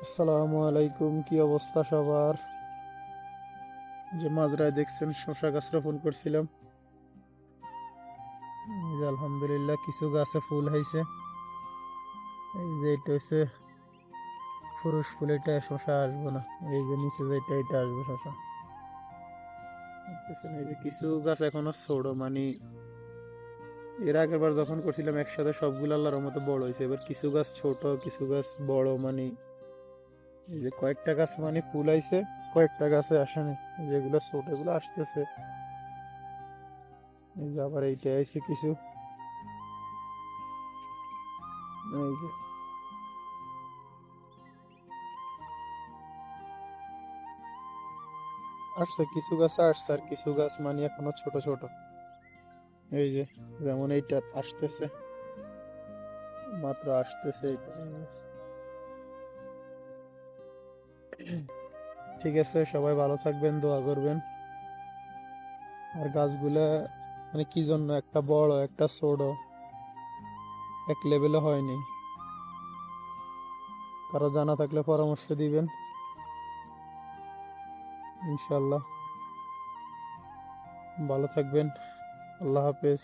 আসসালামু আলাইকুম, কি অবস্থা সবার? যে মাজরায় দেখছেন শসা গাছ রোপণ করছিলাম। এই যে আলহামদুলিল্লাহ কিছু গাছে ফুল হয়েছে। এই যে এটা হচ্ছে পুরুষ ফুল, এটা শসা আসবো না। এই যে নিচে যেটা এটা আসবে শসা। দেখতেছেন, এই যে কিছু গাছ এখনো ছোট, মানে এর আগের বার যখন করছিলাম একসাথে সবগুলো আল্লাহর রহমতে বড় হয়েছে। এবার কিছু গাছ ছোট, কিছু গাছ বড়, মানে এই যে কয়েকটা গাছ মানে ফুল আইছে, কয়েকটা গাছে আসেনি। যেগুলো ছোট এগুলো আসতেছে। এই যে আবার এইটা আইছে কিছু। এই যে আসছে কিছু গাছ, আসছে আর কিছু গাছ মানে এখনো ছোট ছোট। এই যে যেমন এইটা আসতেছে, মাত্র আসতেছে এইটা। ঠিক আছে, সবাই ভালো থাকবেন, দোয়া করবেন। আর গাছগুলা মানে কি জন্য একটা বড় একটা ছোট এক লেভেলে হয়নি, কারো জানা থাকলে পরামর্শ দিবেন ইনশাল্লাহ। ভালো থাকবেন, আল্লাহ হাফেজ।